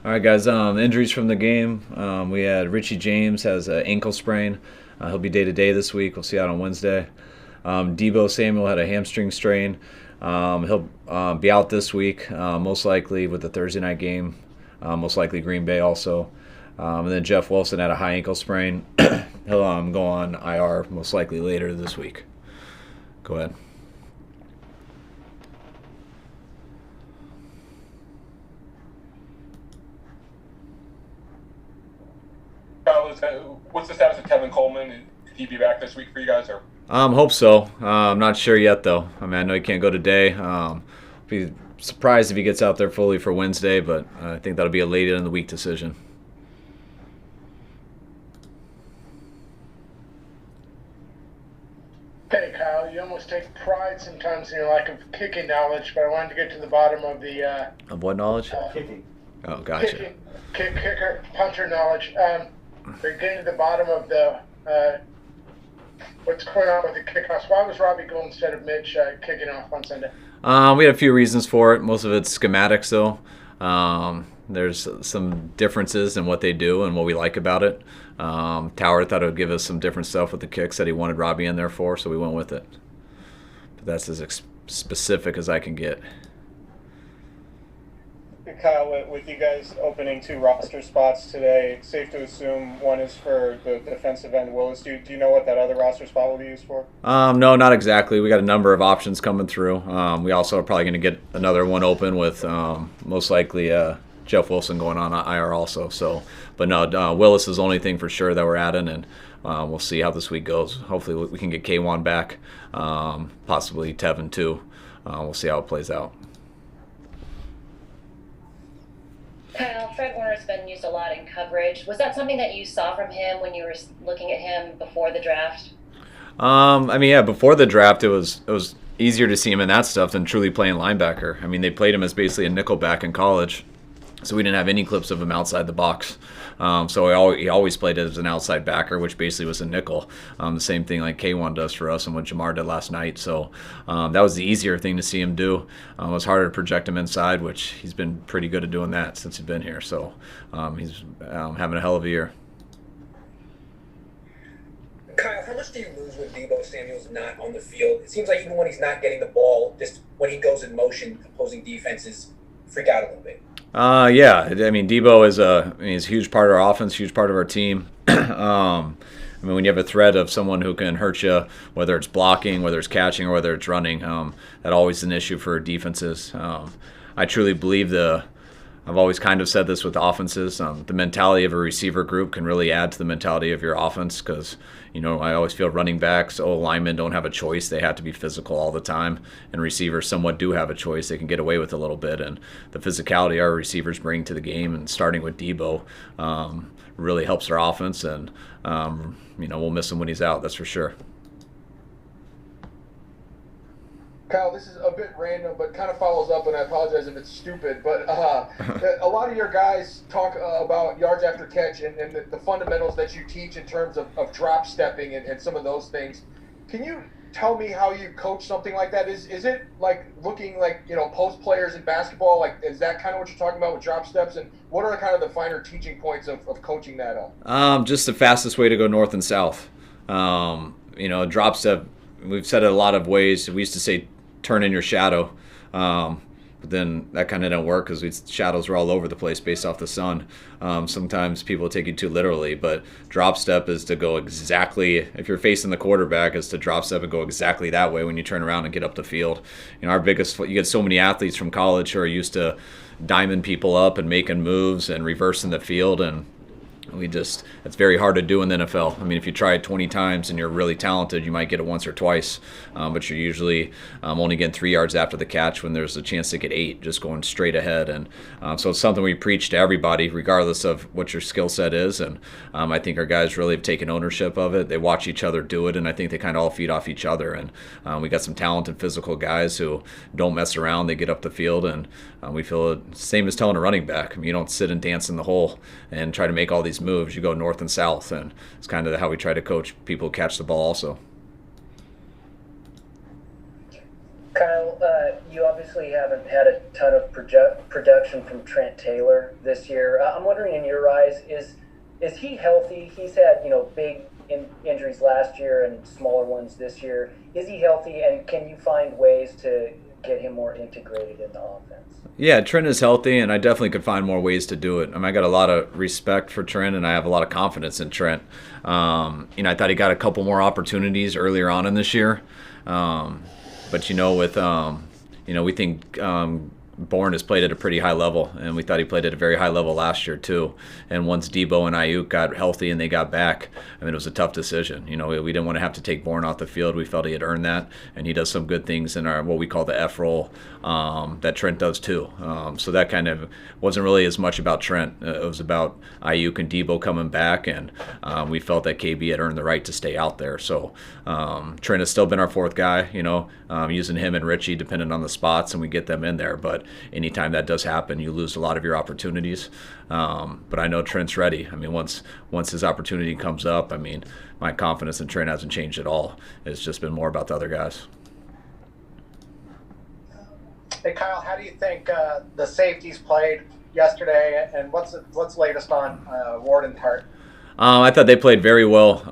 All right, guys. Injuries from the game. We had Richie James has an ankle sprain. He'll be day to day this week. We'll see out on Wednesday. Deebo Samuel had a hamstring strain. He'll be out this week, most likely with the Thursday night game. Most likely Green Bay also. And then Jeff Wilson had a high ankle sprain. He'll go on IR most likely later this week. Go ahead. What's the status of Kevin Coleman? Could he be back this week for you guys? Or Hope so. I'm not sure yet, though. I mean, I know he can't go today. Be surprised if he gets out there fully for Wednesday, but I think that'll be a late in the week decision. Hey Kyle, you almost take pride sometimes in your lack of kicking knowledge, but I wanted to get to the bottom of the Of what knowledge? Kicking. Oh, gotcha. kicker, puncher knowledge. They're getting to the bottom of the what's going on with the kickoffs. Why was Robbie Gould instead of Mitch kicking off on Sunday? We had a few reasons for it. Most of it's schematics, though. There's some differences in what they do and what we like about it. Tower thought it would give us some different stuff with the kicks that he wanted Robbie in there for, so we went with it. But that's as specific as I can get. Kyle, with you guys opening 2 roster spots today, it's safe to assume one is for the defensive end Willis. Do you know what that other roster spot will be used for? No, not exactly. We got a number of options coming through. We also are probably going to get another one open with most likely Jeff Wilson going on IR also. So, but no, Willis is the only thing for sure that we're adding, and we'll see how this week goes. Hopefully, we can get K1 back, possibly Tevin too. We'll see how it plays out. Kyle, Fred Warner's been used a lot in coverage. Was that something that you saw from him when you were looking at him before the draft? I mean, yeah, before the draft, it was easier to see him in that stuff than truly playing linebacker. I mean, they played him as basically a nickel back in college, so we didn't have any clips of him outside the box. So he always played as an outside backer, which basically was a nickel. The same thing like K1 does for us and what Jamar did last night. So that was the easier thing to see him do. It was harder to project him inside, which he's been pretty good at doing that since he's been here. So he's having a hell of a year. Kyle, how much do you lose when Deebo Samuel's not on the field? It seems like even when he's not getting the ball, just when he goes in motion, opposing defenses freak out a little bit. Yeah, I mean, Deebo is a huge part of our offense, huge part of our team. I mean, when you have a threat of someone who can hurt you, whether it's blocking, whether it's catching, or whether it's running, that always is an issue for defenses. I truly believe I've always kind of said this with offenses. The mentality of a receiver group can really add to the mentality of your offense because, I always feel running backs, linemen don't have a choice. They have to be physical all the time. And receivers somewhat do have a choice. They can get away with a little bit. And the physicality our receivers bring to the game, and starting with Deebo, really helps our offense. And, we'll miss him when he's out, that's for sure. Kyle, this is a bit random, but kind of follows up, and I apologize if it's stupid, but a lot of your guys talk about yards after catch and the fundamentals that you teach in terms of drop stepping and some of those things. Can you tell me how you coach something like that? Is it like looking like, post players in basketball? Like, is that kind of what you're talking about with drop steps? And what are kind of the finer teaching points of coaching that up? Just the fastest way to go north and south. Drop step, we've said it a lot of ways. We used to say turn in your shadow, but then that kind of didn't work because shadows were all over the place based off the sun. Sometimes people take you too literally, but drop step is to go exactly, if you're facing the quarterback, is to drop step and go exactly that way when you turn around and get up the field. You get so many athletes from college who are used to diming people up and making moves and reversing the field, and it's very hard to do in the NFL. I mean, if you try it 20 times and you're really talented, you might get it once or twice, but you're usually only getting 3 yards after the catch when there's a chance to get 8, just going straight ahead. And so it's something we preach to everybody, regardless of what your skill set is. And I think our guys really have taken ownership of it. They watch each other do it, and I think they kind of all feed off each other. And we got some talented physical guys who don't mess around. They get up the field, and we feel the same as telling a running back. I mean, you don't sit and dance in the hole and try to make all these moves. You go north and south, and it's kind of how we try to coach people who catch the ball also. Kyle, you obviously haven't had a ton of production from Trent Taylor this year. I'm wondering, in your eyes, is he healthy? He's had big injuries last year and smaller ones this year. Is he healthy, and can you find ways to get him more integrated in the offense? Yeah, Trent is healthy, and I definitely could find more ways to do it. I got a lot of respect for Trent, and I have a lot of confidence in Trent. I thought he got a couple more opportunities earlier on in this year. But we think Bourne has played at a pretty high level, and we thought he played at a very high level last year too. And once Deebo and Ayuk got healthy and they got back, it was a tough decision. We didn't want to have to take Bourne off the field. We felt he had earned that, and he does some good things in our what we call the F role that Trent does too. So that kind of wasn't really as much about Trent. It was about Ayuk and Deebo coming back, and we felt that KB had earned the right to stay out there. So Trent has still been our fourth guy. Using him and Richie depending on the spots, and we get them in there. But anytime that does happen, you lose a lot of your opportunities. But I know Trent's ready. Once his opportunity comes up, my confidence in Trent hasn't changed at all. It's just been more about the other guys. Hey Kyle, how do you think the safeties played yesterday, and what's latest on Ward and Tart? I thought they played very well.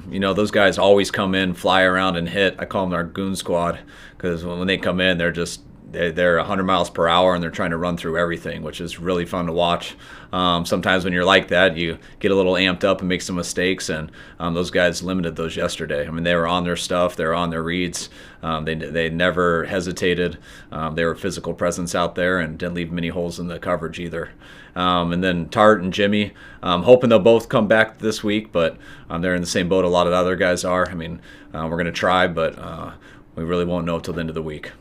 Those guys always come in, fly around, and hit. I call them our Goon Squad because when they come in, they're 100 miles per hour, and they're trying to run through everything, which is really fun to watch. Sometimes when you're like that, you get a little amped up and make some mistakes, and those guys limited those yesterday. They were on their stuff. They were on their reads. They never hesitated. They were a physical presence out there and didn't leave many holes in the coverage either. And then Tart and Jimmy, hoping they'll both come back this week, but they're in the same boat a lot of other guys are. We're going to try, but we really won't know till the end of the week.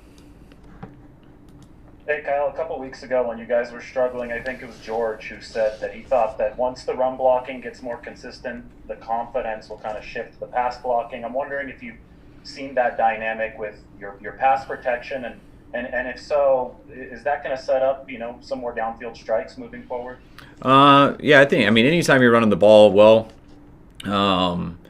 Hey Kyle, a couple weeks ago when you guys were struggling, I think it was George who said that he thought that once the run blocking gets more consistent, the confidence will kind of shift to the pass blocking. I'm wondering if you've seen that dynamic with your pass protection, and if so, is that going to set up some more downfield strikes moving forward? Yeah, I think. Anytime you're running the ball well,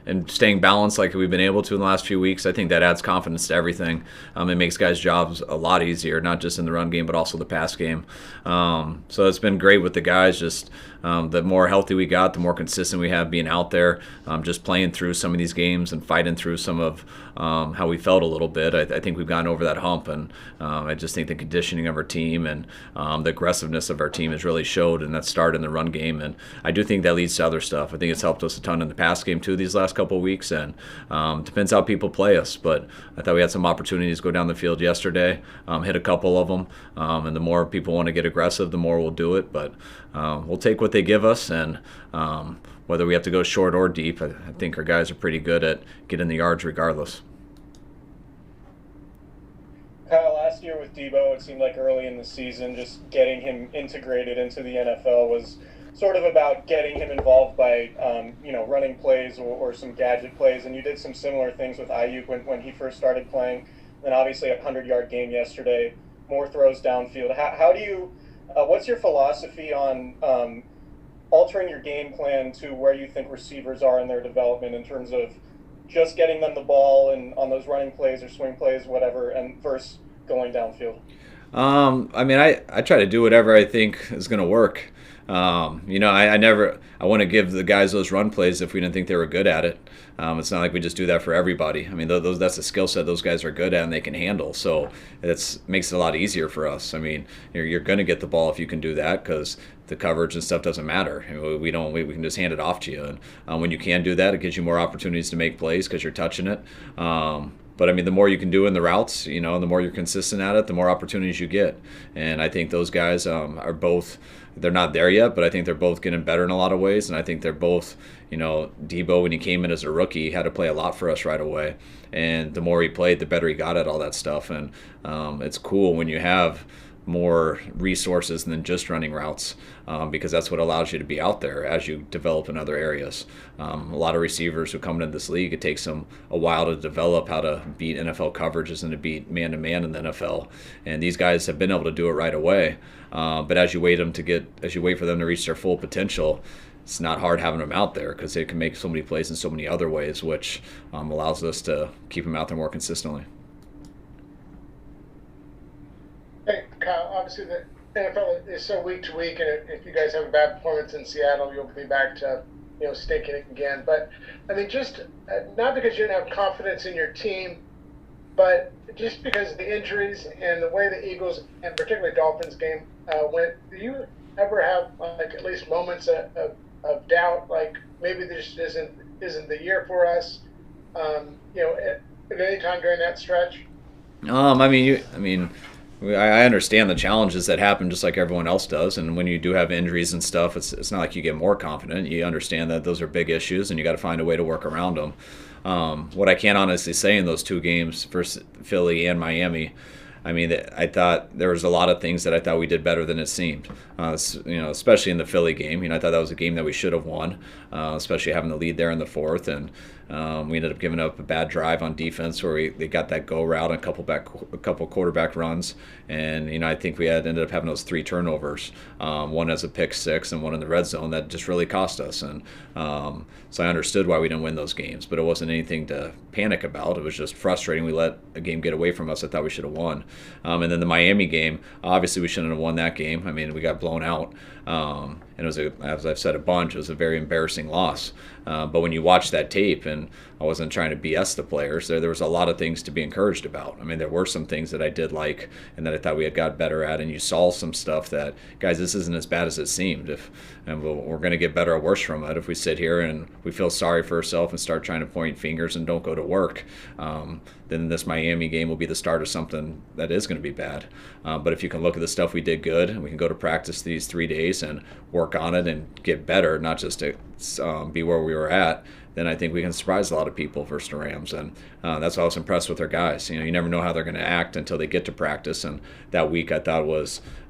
and staying balanced like we've been able to in the last few weeks, I think that adds confidence to everything. It makes guys' jobs a lot easier, not just in the run game, but also the pass game. So it's been great with the guys. Just the more healthy we got, the more consistent we have being out there, just playing through some of these games and fighting through some of how we felt a little bit. I think we've gotten over that hump, and I just think the conditioning of our team and the aggressiveness of our team has really showed, and that started in the run game. And I do think that leads to other stuff. I think it's helped us a ton in the pass game too these last couple of weeks, and depends how people play us. But I thought we had some opportunities to go down the field yesterday, hit a couple of them, and the more people want to get aggressive, the more we'll do it. But we'll take what they give us, and whether we have to go short or deep, I think our guys are pretty good at getting the yards regardless. Kyle, last year with Deebo, it seemed like early in the season, just getting him integrated into the NFL was sort of about getting him involved by, running plays or some gadget plays. And you did some similar things with Ayuk when he first started playing. Then obviously a 100-yard game yesterday, more throws downfield. How do you, what's your philosophy on altering your game plan to where you think receivers are in their development in terms of just getting them the ball and on those running plays or swing plays, whatever, and versus going downfield? I try to do whatever I think is going to work. I want to give the guys those run plays if we didn't think they were good at it. It's not like we just do that for everybody. That's a skill set those guys are good at and they can handle. So it makes it a lot easier for us. You're going to get the ball if you can do that, because the coverage and stuff doesn't matter. We can just hand it off to you. And when you can do that, it gives you more opportunities to make plays because you're touching it. But the more you can do in the routes, the more you're consistent at it, the more opportunities you get. And I think those guys are both. They're not there yet, but I think they're both getting better in a lot of ways. And I think they're both, Deebo, when he came in as a rookie, had to play a lot for us right away. And the more he played, the better he got at all that stuff. And it's cool when you have more resources than just running routes, because that's what allows you to be out there as you develop in other areas. A lot of receivers who come into this league, it takes them a while to develop how to beat NFL coverages and to beat man-to-man in the NFL. And these guys have been able to do it right away. But as you wait for them to reach their full potential, it's not hard having them out there because they can make so many plays in so many other ways, which allows us to keep them out there more consistently. obviously the NFL is so week to week, and if you guys have a bad performance in Seattle, you'll be back to stinking it again. But I mean, just not because you didn't have confidence in your team, but just because of the injuries and the way the Eagles and particularly Dolphins game went. Do you ever have like at least moments of doubt, like maybe this isn't the year for us? At any time during that stretch. I understand the challenges that happen just like everyone else does, and when you do have injuries and stuff, it's not like you get more confident. You understand that those are big issues, and you got to find a way to work around them. What I can honestly say in those two games, versus Philly and Miami, I thought there was a lot of things that I thought we did better than it seemed. Especially in the Philly game. I thought that was a game that we should have won, especially having the lead there in the fourth, and we ended up giving up a bad drive on defense where they got that go route and a couple quarterback runs, and I think we ended up having those 3 turnovers, one as a pick six and one in the red zone that just really cost us. And so I understood why we didn't win those games, but it wasn't anything to panic about. It was just frustrating. We let a game get away from us. I thought we should have won. And then the Miami game, obviously we shouldn't have won that game. We got blown out. And it was, as I've said a bunch, it was a very embarrassing loss. But when you watch that tape, and I wasn't trying to BS the players, there was a lot of things to be encouraged about. There were some things that I did like and that I thought we had got better at, and you saw some stuff that, guys, this isn't as bad as it seemed. And we're going to get better or worse from it if we sit here and we feel sorry for ourselves and start trying to point fingers and don't go to work. Then this Miami game will be the start of something that is going to be bad. But if you can look at the stuff we did good, and we can go to practice these 3 days and work on it and get better, not just to be where we were at, then I think we can surprise a lot of people versus the Rams. And that's why I was impressed with our guys. You never know how they're going to act until they get to practice. And that week I thought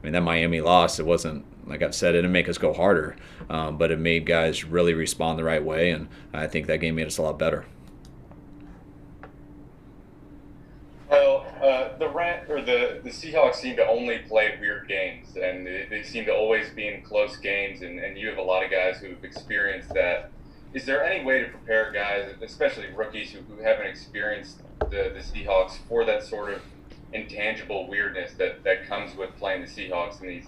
that Miami loss, it wasn't, like I've said, it didn't make us go harder, but it made guys really respond the right way. And I think that game made us a lot better. Well, the Seahawks seem to only play weird games, and they seem to always be in close games, and you have a lot of guys who've experienced that. Is there any way to prepare guys, especially rookies who haven't experienced the Seahawks, for that sort of intangible weirdness that comes with playing the Seahawks in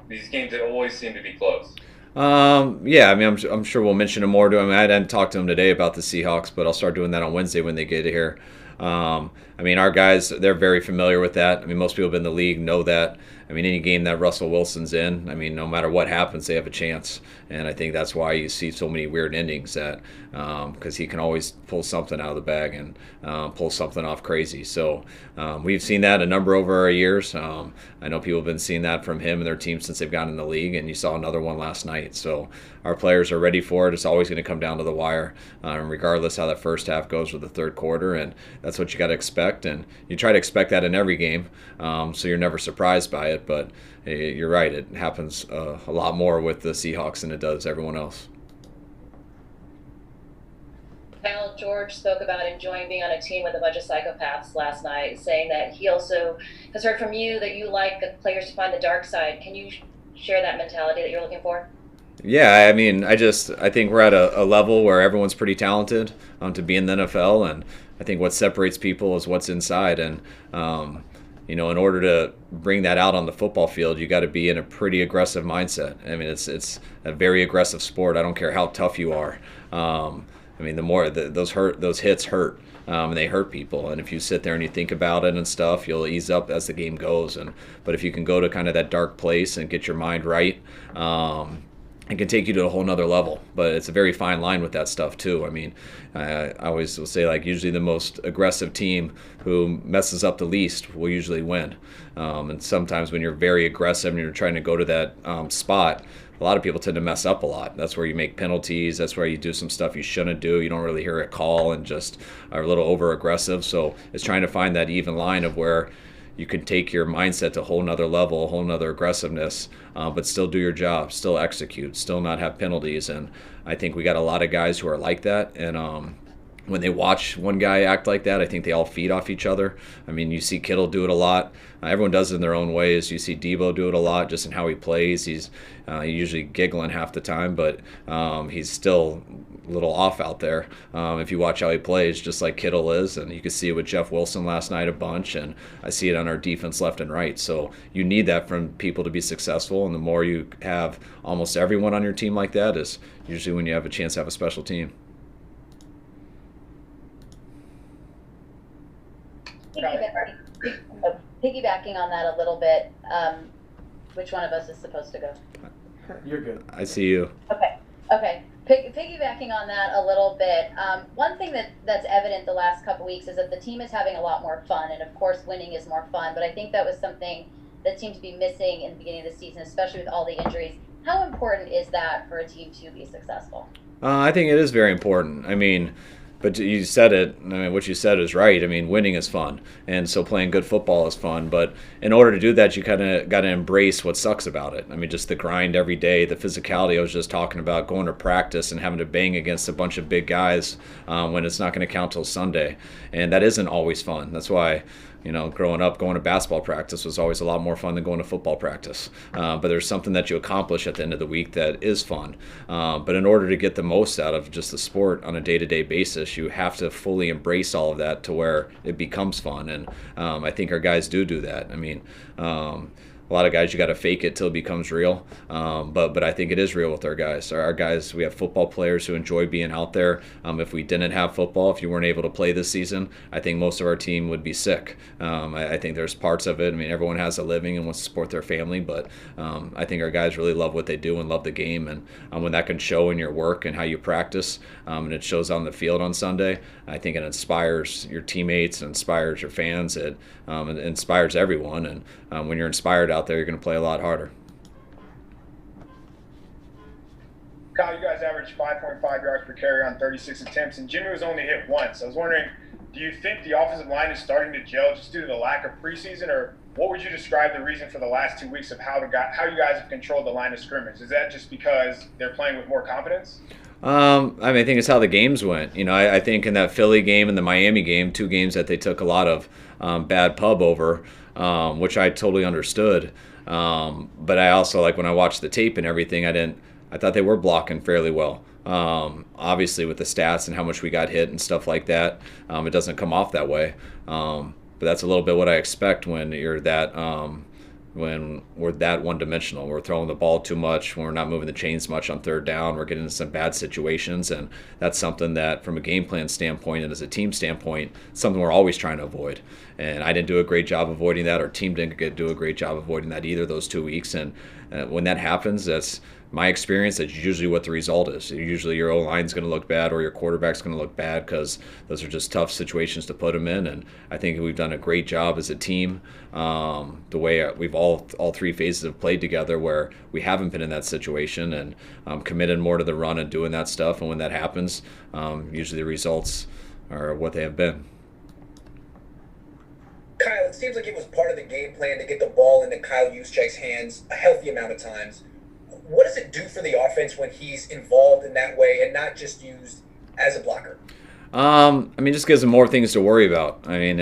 these games that always seem to be close? I'm sure we'll mention it more to him. I hadn't talked to him today about the Seahawks, but I'll start doing that on Wednesday when they get here. Our guys, they're very familiar with that. Most people in the league know that. Any game that Russell Wilson's in, no matter what happens, they have a chance. And I think that's why you see so many weird endings, that because he can always pull something out of the bag and pull something off crazy. So we've seen that a number over our years. I know people have been seeing that from him and their team since they've gotten in the league, and you saw another one last night. So our players are ready for it. It's always going to come down to the wire, regardless how that first half goes with the third quarter, and that's what you got to expect. And you try to expect that in every game, so you're never surprised by it. But you're right, it happens a lot more with the Seahawks than it does everyone else. Kyle, George spoke about enjoying being on a team with a bunch of psychopaths last night, saying that he also has heard from you that you like the players to find the dark side. Can you share that mentality that you're looking for? Yeah, I think we're at a level where everyone's pretty talented to be in the NFL, and I think what separates people is what's inside. And in order to bring that out on the football field, you got to be in a pretty aggressive mindset. It's a very aggressive sport. I don't care how tough you are. The more those hits hurt, and they hurt people. And if you sit there and you think about it and stuff, you'll ease up as the game goes. But if you can go to kind of that dark place and get your mind right, it can take you to a whole nother level. But it's a very fine line with that stuff too. I always will say, usually the most aggressive team who messes up the least will usually win. And sometimes when you're very aggressive and you're trying to go to that spot, a lot of people tend to mess up a lot. That's where you make penalties. That's where you do some stuff you shouldn't do. You don't really hear a call and just are a little over aggressive. So it's trying to find that even line of where you can take your mindset to a whole nother level, a whole nother aggressiveness, but still do your job, still execute, still not have penalties. And I think we got a lot of guys who are like that. And when they watch one guy act like that, I think they all feed off each other. I mean, you see Kittle do it a lot. Everyone does it in their own ways. You see Deebo do it a lot just in how he plays. He's usually giggling half the time, but he's still a little off out there if you watch how he plays, just like Kittle is. And you can see it with Jeff Wilson last night a bunch, and I see it on our defense left and right. So you need that from people to be successful, and the more you have almost everyone on your team like that is usually when you have a chance to have a special team. Piggybacking on that a little bit, which one of us is supposed to go? You're good. I see you. Okay. Piggybacking on that a little bit, one thing that's evident the last couple weeks is that the team is having a lot more fun, and of course winning is more fun, but I think that was something that seemed to be missing in the beginning of the season, especially with all the injuries. How important is that for a team to be successful? I think it is very important. I mean, but you said it. I mean, what you said is right. I mean, winning is fun, and so playing good football is fun. But in order to do that, you kind of got to embrace what sucks about it. I mean, just the grind every day, the physicality I was just talking about, going to practice and having to bang against a bunch of big guys when it's not going to count till Sunday, and that isn't always fun. That's why, you know, growing up, going to basketball practice was always a lot more fun than going to football practice. But there's something that you accomplish at the end of the week that is fun. But in order to get the most out of just the sport on a day-to-day basis, you have to fully embrace all of that to where it becomes fun. And I think our guys do that. I mean, a lot of guys, you got to fake it till it becomes real. But I think it is real with our guys. Our guys, we have football players who enjoy being out there. If we didn't have football, if you weren't able to play this season, I think most of our team would be sick. I think there's parts of it. I mean, everyone has a living and wants to support their family, but I think our guys really love what they do and love the game. And when that can show in your work and how you practice, and it shows on the field on Sunday, I think it inspires your teammates, it inspires your fans, it inspires everyone. And when you're inspired out there, you're going to play a lot harder. Kyle, you guys averaged 5.5 yards per carry on 36 attempts, and Jimmy was only hit once. I was wondering, do you think the offensive line is starting to gel just due to the lack of preseason, or what would you describe the reason for the last 2 weeks of how you guys have controlled the line of scrimmage? Is that just because they're playing with more confidence? I mean, I think it's how the games went. You know, I think in that Philly game and the Miami game, 2 games that they took a lot of bad pub over, which I totally understood. But I also, like, when I watched the tape and everything, I thought they were blocking fairly well. Obviously, with the stats and how much we got hit and stuff like that, it doesn't come off that way. But that's a little bit what I expect when you're that. When we're that one-dimensional. We're throwing the ball too much, when we're not moving the chains much on third down, we're getting into some bad situations, and that's something that from a game plan standpoint and as a team standpoint, something we're always trying to avoid. And I didn't do a great job avoiding that. Our team didn't do a great job avoiding that either those 2 weeks. And when that happens, that's my experience. That's usually what the result is. Usually your O-line's going to look bad or your quarterback's going to look bad because those are just tough situations to put them in. And I think we've done a great job as a team. The way we've all 3 phases have played together where we haven't been in that situation and committed more to the run and doing that stuff. And when that happens, usually the results are what they have been. Kyle, it seems like it was part of the game plan to get the ball into Kyle Juszczyk's hands a healthy amount of times. What does it do for the offense when he's involved in that way and not just used as a blocker? I mean, just gives him more things to worry about. I mean,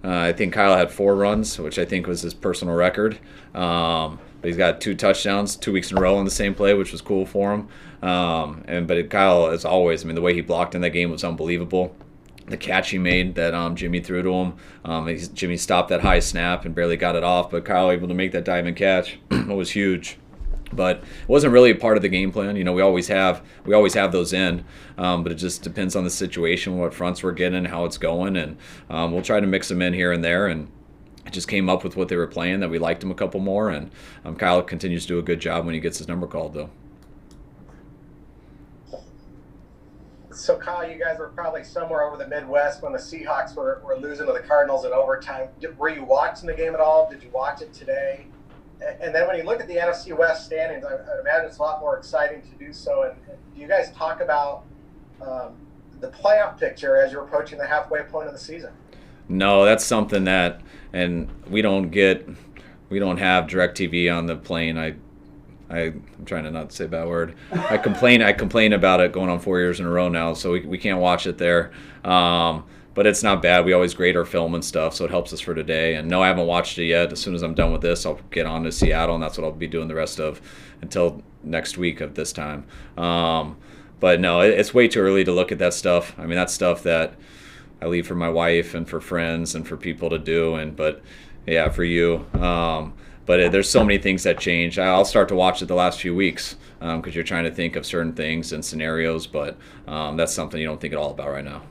I think Kyle had 4 runs, which I think was his personal record. But he's got 2 touchdowns 2 weeks in a row on the same play, which was cool for him. But Kyle, as always, I mean, the way he blocked in that game was unbelievable. The catch he made that Jimmy threw to him, Jimmy stopped that high snap and barely got it off, but Kyle able to make that diamond catch was huge. But it wasn't really a part of the game plan. You know, we always have those in, but it just depends on the situation, what fronts we're getting, how it's going, and we'll try to mix them in here and there. And it just came up with what they were playing that we liked him a couple more. And Kyle continues to do a good job when he gets his number called, though. So, Kyle, you guys were probably somewhere over the Midwest when the Seahawks were losing to the Cardinals in overtime. Were you watching the game at all? Did you watch it today? And then when you look at the NFC West standings, I imagine it's a lot more exciting to do so. And do you guys talk about the playoff picture as you're approaching the halfway point of the season? No, that's something that, and we don't have DirecTV on the plane. I'm trying to not say a bad word. I complain about it going on 4 years in a row now, so we can't watch it there. But it's not bad. We always grade our film and stuff, so it helps us for today. And no, I haven't watched it yet. As soon as I'm done with this, I'll get on to Seattle, and that's what I'll be doing the rest of until next week of this time. But no, it's way too early to look at that stuff. I mean, that's stuff that I leave for my wife and for friends and for people to do. But yeah, for you. But there's so many things that change. I'll start to watch it the last few weeks because you're trying to think of certain things and scenarios. But that's something you don't think at all about right now.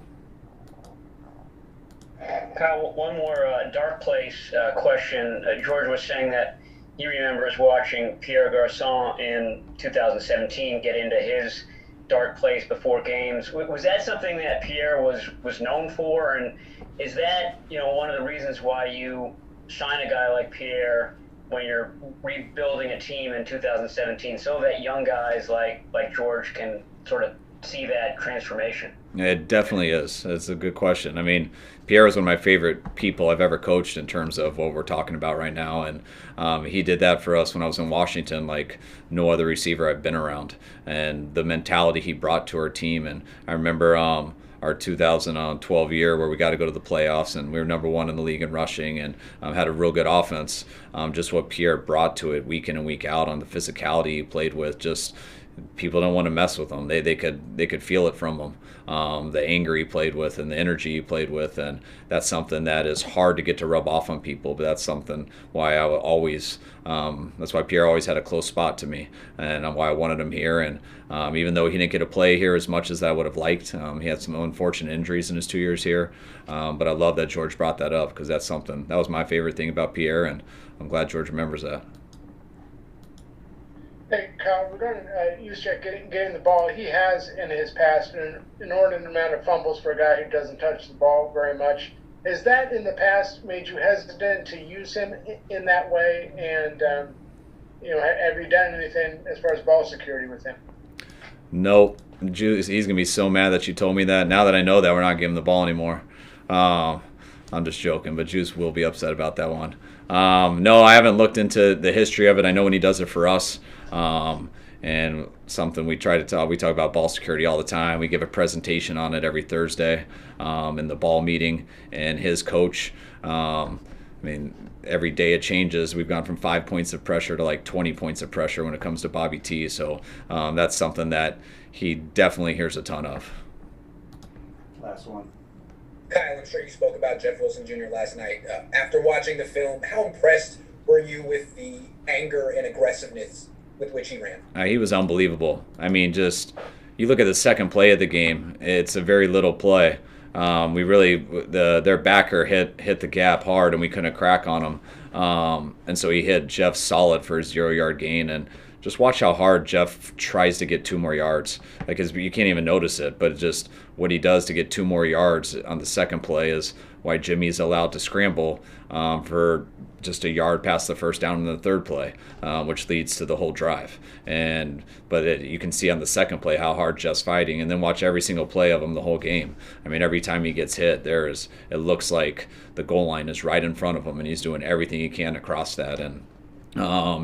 Kyle, one more dark place question. George was saying that he remembers watching Pierre Garçon in 2017 get into his dark place before games. Was that something that Pierre was known for? And is that, one of the reasons why you sign a guy like Pierre when you're rebuilding a team in 2017 so that young guys like George can sort of see that transformation? It definitely is. It's a good question. I mean, Pierre is one of my favorite people I've ever coached in terms of what we're talking about right now. And he did that for us when I was in Washington like no other receiver I've been around. And the mentality he brought to our team. And I remember our 2012 year where we got to go to the playoffs and we were number one in the league in rushing and had a real good offense. Just what Pierre brought to it week in and week out on the physicality he played with, just people don't want to mess with him. They could feel it from him. The anger he played with and the energy he played with, and that's something that is hard to get to rub off on people. But that's something why I would always. That's why Pierre always had a close spot to me, and why I wanted him here. And even though he didn't get to play here as much as I would have liked, he had some unfortunate injuries in his 2 years here. But I love that George brought that up because that's something that was my favorite thing about Pierre, and I'm glad George remembers that. Hey, Kyle, regarding Juszczyk getting the ball, he has in his past an inordinate amount of fumbles for a guy who doesn't touch the ball very much. Has that in the past made you hesitant to use him in that way? And, have you done anything as far as ball security with him? No. He's going to be so mad that you told me that. Now that I know that, we're not giving him the ball anymore. I'm just joking, but Juice will be upset about that one. No, I haven't looked into the history of it. I know when he does it for us. And something we try to talk. We talk about ball security all the time. We give a presentation on it every Thursday in the ball meeting. And his coach, every day it changes. We've gone from 5 points of pressure to like 20 points of pressure when it comes to Bobby T. So that's something that he definitely hears a ton of. Last one. Kyle, I'm sure you spoke about Jeff Wilson Jr. last night. After watching the film, how impressed were you with the anger and aggressiveness with which he ran? He was unbelievable. I mean, just you look at the second play of the game. It's a very little play. We really their backer hit the gap hard, and we couldn't crack on him. And so he hit Jeff solid for his 0-yard gain. And just watch how hard Jeff tries to get 2 more yards. Like you can't even notice it, but just what he does to get 2 more yards on the second play is why Jimmy's allowed to scramble for just a yard past the first down in the third play, which leads to the whole drive. But you can see on the second play how hard Jeff's fighting, and then watch every single play of him the whole game. I mean, every time he gets hit, it looks like the goal line is right in front of him, and he's doing everything he can to cross that. And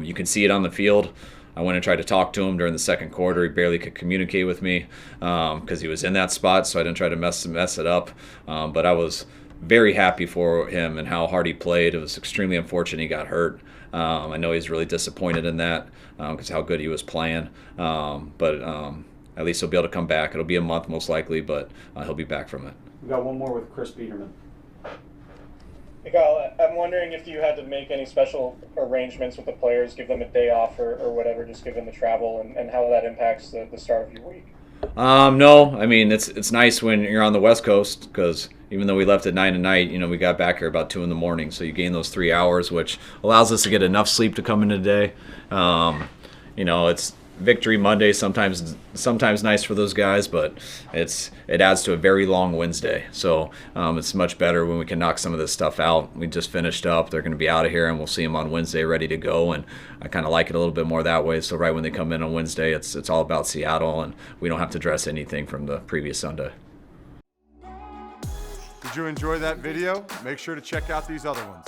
you can see it on the field. I went and tried to talk to him during the second quarter. He barely could communicate with me because he was in that spot, so I didn't try to mess it up. But I was very happy for him and how hard he played. It was extremely unfortunate he got hurt. I know he's really disappointed in that because how good he was playing. But at least he'll be able to come back. It'll be a month most likely, but he'll be back from it. We've got one more with Chris Biederman. Hey, Kyle, I'm wondering if you had to make any special arrangements with the players, give them a day off or whatever, just given the travel, and how that impacts the start of your week. No, I mean it's nice when you're on the West Coast because even though we left at 9 at night, we got back here about 2 in the morning, so you gain those 3 hours, which allows us to get enough sleep to come into the day. It's Victory Monday, sometimes nice for those guys, but it adds to a very long Wednesday. So it's much better when we can knock some of this stuff out. We just finished up. They're going to be out of here, and we'll see them on Wednesday ready to go. And I kind of like it a little bit more that way. So right when they come in on Wednesday, it's all about Seattle, and we don't have to dress anything from the previous Sunday. Did you enjoy that video? Make sure to check out these other ones.